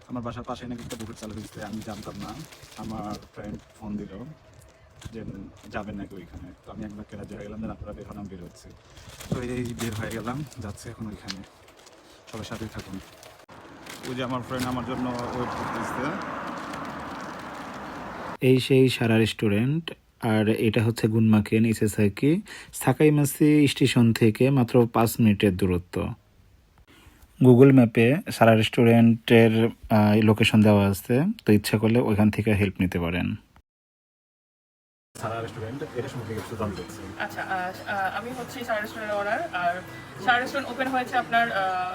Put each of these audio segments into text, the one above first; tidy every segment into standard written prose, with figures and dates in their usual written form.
আমার বাসার পাশে নাকি একটা বুফেট চালু হয়েছে, আমি জানতাম না। আমার ফ্রেন্ড ফোন দিল যে যাবেন নাকি ওইখানে, তো আমি একবার রাজি হয়ে গেলাম, আপনারা বের হলাম, বের হচ্ছে। তো এই বের হয়ে গেলাম, যাচ্ছে এখন ওইখানে। সবার সাথেই থাকুন। ওই যে আমার ফ্রেন্ড আমার জন্য ওয়েট করতেছে। এই সেই সারা রেস্টুরেন্ট। আর এটা হচ্ছে গুনমাকেন ইসেসাকি, সাকাইমাসি স্টেশন থেকে মাত্র 5 মিনিটের দূরত্ব। গুগল ম্যাপে সারা রেস্টুরেন্টের লোকেশন দেওয়া আছে, তো ইচ্ছা করলে ওইখান থেকে হেল্প নিতে পারেন। সারা রেস্টুরেন্ট এটা সম্পর্কে একটু জানতে চাচ্ছি। আচ্ছা, আমি হচ্ছি সারা রেস্টুরেন্টের ওনার। আর সারা রেস্টুরেন্ট ওপেন হয়েছে আপনার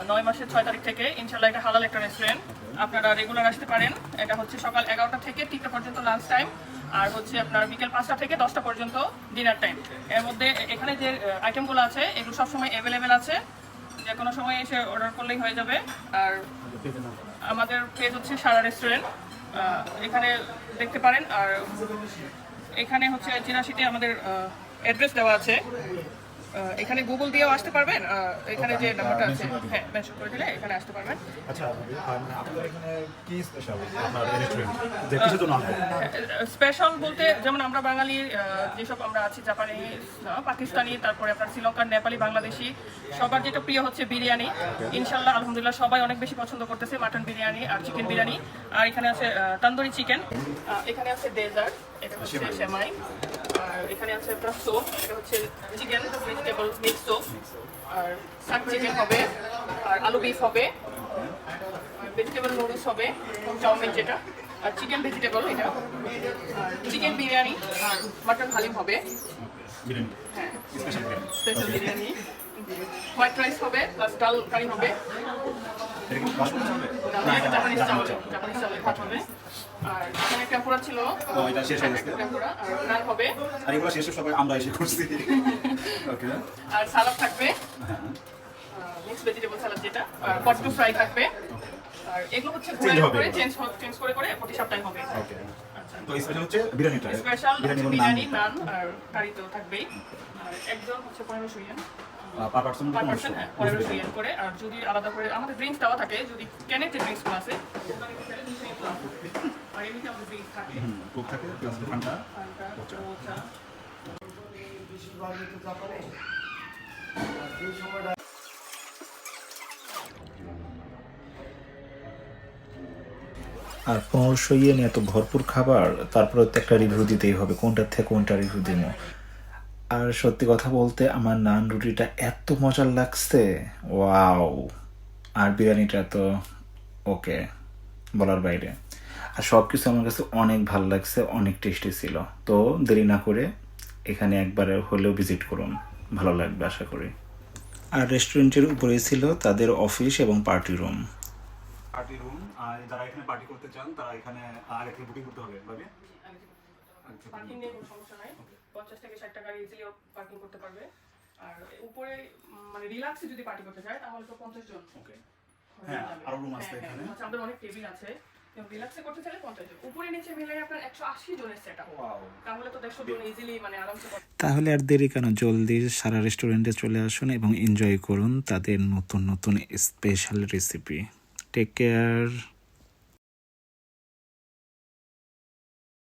9 মাসের 6 তারিখ থেকে। ইনশাল্লাহ এটা হালাল একটা রেস্টুরেন্ট, আপনারা রেগুলার আসতে পারেন। এটা হচ্ছে সকাল 11টা থেকে 3টা পর্যন্ত লাঞ্চ টাইম, আর হচ্ছে আপনার বিকেল 5টা থেকে 10টা পর্যন্ত ডিনার টাইম। এর মধ্যে এখানে যে আইটেমগুলো আছে এগুলো সবসময় অ্যাভেলেবেল আছে, যে কোনো সময় এসে অর্ডার করলেই হয়ে যাবে। আর আমাদের পেজ হচ্ছে সারা রেস্টুরেন্ট, এখানে দেখতে পারেন। আর এখানে হচ্ছে ৮৪-তে আমাদের অ্যাড্রেস দেওয়া আছে, এখানে গুগল দিয়েও আসতে পারবেন। এখানে যে নাম্বারটা আছে, হ্যাঁ, মেনশন করে দিলে এখানে আসতে পারবেন। আচ্ছা, আপনাদের এখানে কি স্পেশাল আপনার রেস্টুরেন্ট, যে কিসের জন্য আসবে? স্পেশাল বলতে যেমন আমরা বাঙালি যেসব আমরা আছি, জাপানি, পাকিস্তানি, তারপরে আপনার শ্রীলঙ্কার, নেপালি, বাংলাদেশি, সবার যেটা প্রিয় হচ্ছে বিরিয়ানি। ইনশাল্লাহ আলহামদুলিল্লাহ সবাই অনেক বেশি পছন্দ করতেছে মাটন বিরিয়ানি আর চিকেন বিরিয়ানি। আর এখানে আছে তান্দুরি চিকেন, এখানে আছে ডেজার্ট, এটা হচ্ছে সেমাই, আর এখানে আছে আপনার সোপ, এটা হচ্ছে চিকেন ভেজিটেবল মিক্স সোপ, আর শাক চিকেন হবে, আর আলু বিফ হবে, ভেজিটেবল নুডলস হবে, চাউমিন যেটা, আর চিকেন ভেজিটেবল এটা, আর চিকেন বিরিয়ানি, আর মাটন হালিম হবে, হ্যাঁ, স্পেশাল বিরিয়ানি, হোয়াইট রাইস হবে, প্লাস ডাল কারি হবে, জাপানিজ চাউল, জাপানিজ চাউলের ভাত হবে, আর এখানে টেম্পুরা ছিল, এটা শেষ হয়ে গেছে, টেম্পুরা, আর নান হবে, আর এগুলো শেষ সবাই আমরা এসে করছি। ওকে, আর সালাদ থাকবে, মিক্স ভেজিটেবল সালাদ যেটা, আর পটেটো ফ্রাই থাকবে। আর এগুলো হচ্ছে চেঞ্জ করে প্রতি সপ্তাহে হবে। ওকে। তো স্পেশাল হচ্ছে বিরিয়ানিটা, স্পেশাল বিরিয়ানি, নান নান, আর কারি তো থাকবেই। আর একজন হচ্ছে 1500 yen per person, per person, 1500 yen করে। আর যদি আলাদা করে আমাদের ড্রিঙ্কস দেওয়া থাকে, যদি ক্যানের যে ড্রিঙ্কসগুলো আছে, আর এমনিতে আমাদের ড্রিঙ্কস থাকে, কোক থাকে, প্লাস ঠান্ডা, চা। আর 1500 ইয়েন এত ভরপুর খাবার, তারপরে তো একটা রিভিউ দিতেই হবে, কোনটার থেকে কোনটা রিভিউ দিব। আর সত্যি কথা বলতে আমার নান রুটিটা এত মজার লাগছে, ওয়াও! আর বিরিয়ানিটা তো ওকে, বলার বাইরে। আর সব কিছু আমার কাছে অনেক ভালো লাগছে, অনেক টেস্টি ছিল। তো দেরি না করে এখানে একবার হলেও ভিজিট করুন, ভালো লাগবে আশা করি। আর রেস্টুরেন্টের উপরে ছিল তাদের অফিস এবং পার্টি রুম। Party room. আর যারা এখানে পার্টি করতে চান তারা এখানে আগে থেকে বুকিং করতে হবে, ভাবে পার্কিং নিয়ে কোনো সমস্যা নাই, 50 থেকে 60 টাকা ইজিলি পার্কিং করতে পারবে। আর উপরে মানে রিল্যাক্সে যদি পার্টি করতে চায় তাহলে তো 50 জন। ওকে, হ্যাঁ, আরো রুম আছে এখানে, আমাদের অনেক টেবিল আছে, রিল্যাক্সে করতে চাইলে 50 জন, উপরে নিচে মিলে আপনার 180 জনের সেটআপ। ওয়াও, তাহলে তো 150 জন ইজিলি মানে আরামসে। তাহলে আর দেরি কেন, জলদি সারা রেস্টুরেন্টে চলে আসুন এবং এনজয় করুন তাদের নতুন নতুন স্পেশাল রেসিপি। Take care.